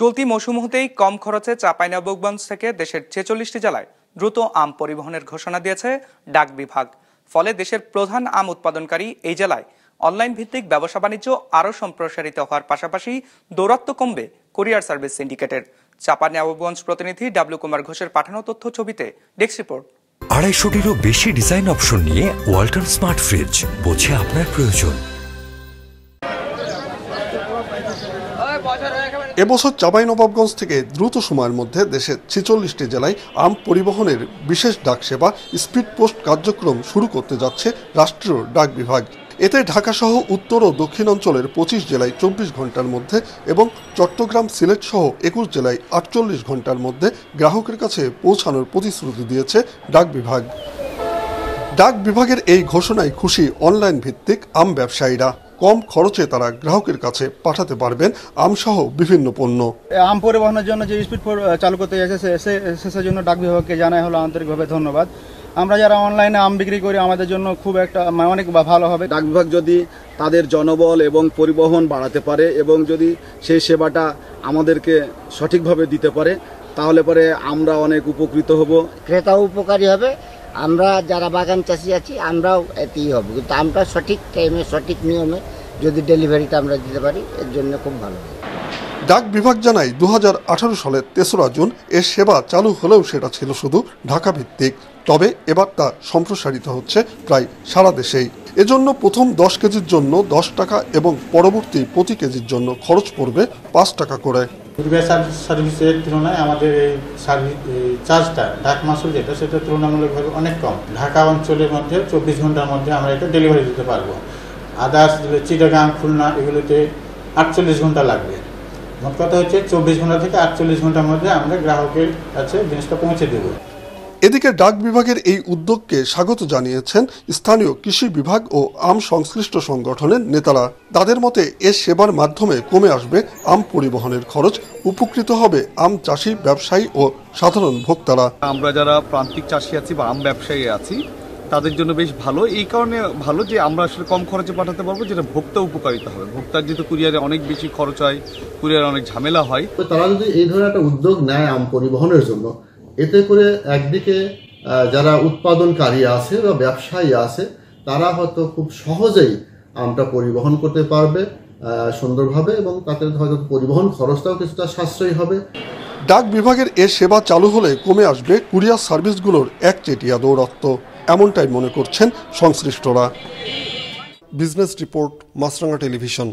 চলতি মৌসুম হতেই কম খরচে চাঁপাইনবাবগঞ্জ থেকে দেশের ৪৬টি জেলায় দ্রুত আম পরিবহনের ঘোষণা দিয়েছে ডাক বিভাগ। ফলে দেশের প্রধান আম উৎপাদনকারী এই জেলায় অনলাইন ভিত্তিক ব্যবসা বাণিজ্য আরও সম্প্রসারিত হওয়ার পাশাপাশি দৌরাত্ম্য কমবে কুরিয়ার সার্ভিস সিন্ডিকেটের। চাঁপাইনবাবগঞ্জ প্রতিনিধি ডাব্লিউ কুমার ঘোষের পাঠানো তথ্য ছবিতে ডেস্ক রিপোর্ট। ২৫০টিরও বেশি ডিজাইন অপশন নিয়ে ওয়ালটন স্মার্ট ফ্রিজ, বোঝে আপনার প্রয়োজন। এবছর চাঁপাইনবাবগঞ্জ থেকে দ্রুত সময়ের মধ্যে দেশের ৪৬টি জেলায় আম পরিবহনের বিশেষ ডাক সেবা স্পিড পোস্ট কার্যক্রম শুরু করতে যাচ্ছে রাষ্ট্রীয় ডাক বিভাগ। এতে ঢাকাসহ উত্তর ও দক্ষিণ অঞ্চলের ২৫ জেলায় ২৪ ঘন্টার মধ্যে এবং চট্টগ্রাম, সিলেট সহ ২১ জেলায় ৪৮ ঘন্টার মধ্যে গ্রাহকের কাছে পৌঁছানোর প্রতিশ্রুতি দিয়েছে ডাক বিভাগ। ডাক বিভাগের এই ঘোষণায় খুশি অনলাইন ভিত্তিক আম ব্যবসায়ীরা। কম খরচে তারা গ্রাহকের কাছে পাঠাতে পারবেন আমসহ বিভিন্ন পণ্য। আম পরিবহনের জন্য যে স্পিড চালু করতে এসেছে সেটার জন্য ডাক বিভাগকে জানাই হলো আন্তরিকভাবে ধন্যবাদ। আমরা যারা অনলাইনে আম বিক্রি করি আমাদের জন্য খুব একটা অনেক ভালো হবে। ডাক বিভাগ যদি তাদের জনবল এবং পরিবহন বাড়াতে পারে এবং যদি সেই সেবাটা আমাদেরকে সঠিকভাবে দিতে পারে তাহলে পরে আমরা অনেক উপকৃত হব, ক্রেতাও উপকারী হবে, আমরা যারা বাগান চাষি আছি আমরাও এতেই হব। কিন্তু আমরা সঠিক টাইমে সঠিক নিয়মে যদি ডেলিভারিটা আমরা দিতে পারি এর জন্য খুব ভালো হবে। ডাক বিভাগ জানায় ২০১৮ সালের ৩রা জুন এর সেবা চালু হলেও সেটা ছিল শুধু ঢাকা ভিত্তিক। তবে এবার তা সম্প্রসারিত হচ্ছে প্রায় সারা দেশেই। এজন্য প্রথম ১০ কেজির জন্য ১০ টাকা এবং পরবর্তী প্রতি কেজির জন্য খরচ পড়বে ৫ টাকা করে। কুরিয়ার সার্ভিসের তুলনায় আমাদের এই সার্ভিস চার্জটা ডাক মাসুল যেটা সেটা তুলনামূলকভাবে অনেক কম। ঢাকা অঞ্চলের মধ্যে ২৪ ঘন্টার মধ্যে আমরা এটা ডেলিভারি দিতে পারবো। আদার্স চিটাগাং, খুলনা এগুলোতে ৪৮ ঘন্টা লাগবে। মোট কথা হচ্ছে ২৪ ঘন্টা থেকে ৪৮ ঘন্টার মধ্যে আমরা গ্রাহকের কাছে জিনিসটা পৌঁছে দেব। এদিকে ডাক বিভাগের এই উদ্যোগকে স্বাগত জানিয়েছেন স্থানীয় কৃষি বিভাগ ও আম সংশ্লিষ্ট সংগঠনের নেতারা। তাদের মতে এ সেবার মাধ্যমে কমে আসবে আম পরিবহনের খরচ, উপকৃত হবে আম চাষি, ব্যবসায়ী ও সাধারণ ভোক্তারা। আমরা যারা প্রান্তিক চাষি আছি বা আম ব্যবসায়ী আছি তাদের জন্য বেশ ভালো। এই কারণে ভালো যে আমরা আসলে কম খরচে পাঠাতে পারবো, যেটা ভোক্তা উপকারিতা হবে। ভোক্তার যেহেতু কুরিয়ারে অনেক বেশি খরচ হয়, কুরিয়ারে অনেক ঝামেলা হয়, তারা যদি এই ধরনের একটা উদ্যোগ নেয় আম পরিবহনের জন্য, এতে করে একদিকে যারা উৎপাদনকারী আছে বা ব্যবসায়ী আছে তারা হয়তো খুব সহজেই আমটা পরিবহন করতে পারবে সুন্দরভাবে এবং তাদের হয়তো পরিবহন খরচটাও কিছুটা সাশ্রয়ী হবে। ডাক বিভাগের এ সেবা চালু হলে কমে আসবে কুরিয়ার সার্ভিসগুলোর একচেটিয়া দৌরাত্ম্য, এমনটাই মনে করছেন সংশ্লিষ্টরা। বিজনেস রিপোর্ট, মাছরাঙা টেলিভিশন।